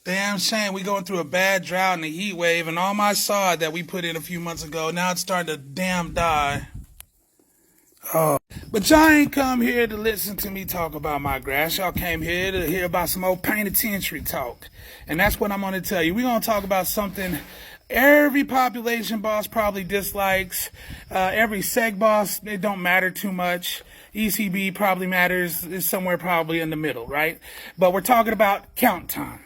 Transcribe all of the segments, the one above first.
Damn shame. We going through a bad drought and a heat wave, and all my sod that we put in a few months ago, now it's starting to damn die. Oh. But y'all ain't come here to listen to me talk about my grass. Y'all came here to hear about some old penitentiary talk. And that's what I'm going to tell you. We're going to talk about something every population boss probably dislikes. Every seg boss, it don't matter too much. ECB probably matters, is somewhere probably in the middle, right? But we're talking about count time.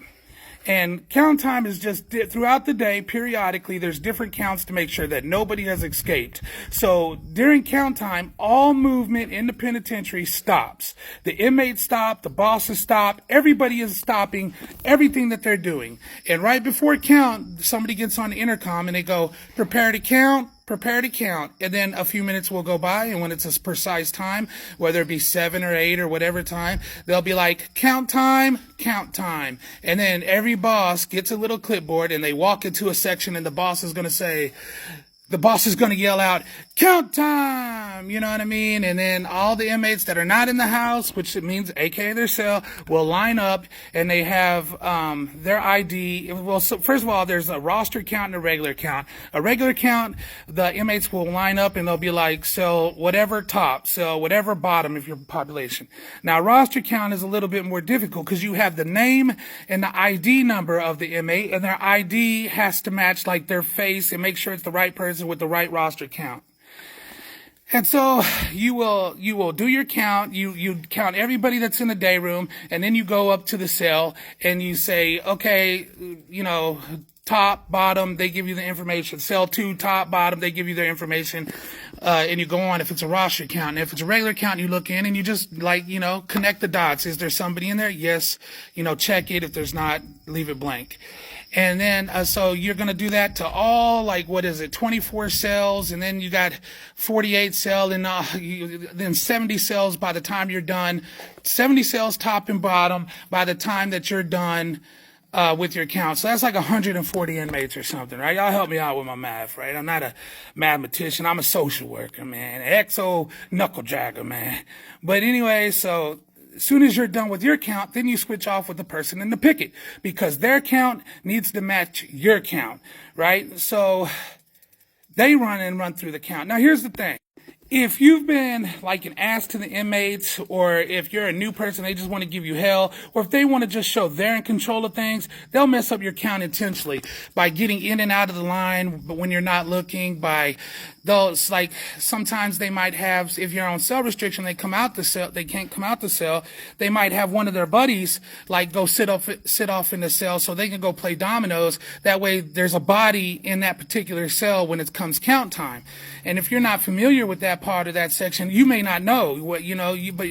And count time is just throughout the day, periodically, there's different counts to make sure that nobody has escaped. So during count time, all movement in the penitentiary stops. The inmates stop, the bosses stop, everybody is stopping everything that they're doing. And right before count, somebody gets on the intercom and they go, prepare to count. Prepare to count, and then a few minutes will go by, and when it's a precise time, whether it be 7 or 8 or whatever time, they'll be like, count time, and then every boss gets a little clipboard, and they walk into a section, and the boss is going to yell out, count time, you know what I mean? And then all the inmates that are not in the house, which it means AKA their cell, will line up, and they have their ID. Well, so first of all, there's a roster count and a regular count. A regular count, the inmates will line up, and they'll be like, cell whatever top, cell whatever bottom if you're population. Now, roster count is a little bit more difficult because you have the name and the ID number of the inmate, and their ID has to match like their face and make sure it's the right person with the right roster count. And so you will do your count, you count everybody that's in the day room, and then you go up to the cell and you say, okay, top, bottom, they give you the information. Cell 2, top, bottom, they give you their information. And you go on if it's a roster count. And if it's a regular count, you look in and you just connect the dots. Is there somebody in there? Yes. Check it. If there's not, leave it blank. And then, so you're going to do that to all, 24 cells, and then you got 48 cells, and then 70 cells by the time you're done. 70 cells top and bottom by the time that you're done with your count. So that's like 140 inmates or something, right? Y'all help me out with my math, right? I'm not a mathematician. I'm a social worker, man. Exo knuckle jagger, man. But anyway, so as soon as you're done with your count, then you switch off with the person in the picket because their count needs to match your count, right? So they run through the count. Now, here's the thing. If you've been like an ass to the inmates, or if you're a new person, they just want to give you hell, or if they want to just show they're in control of things, they'll mess up your count intentionally by getting in and out of the line, but when you're not looking, by those, sometimes they might have, if you're on cell restriction, they can't come out the cell, they might have one of their buddies, go sit off in the cell so they can go play dominoes. That way there's a body in that particular cell when it comes count time. And if you're not familiar with that part of that section, you may not know what, but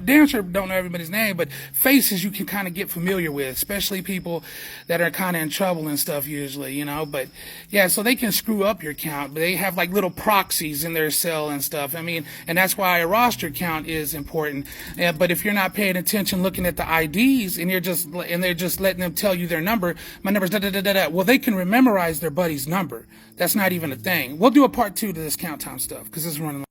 damn sure don't know everybody's name, but faces you can kind of get familiar with, especially people that are kind of in trouble and stuff usually, but yeah, so they can screw up your count, but they have little proxies in their cell and stuff. And that's why a roster count is important. But if you're not paying attention, looking at the IDs, and they're just letting them tell you their number, my number's da da da da da. Well, they can memorize their buddy's number. That's not even a thing. We'll do a part 2 to this count time stuff because it's running.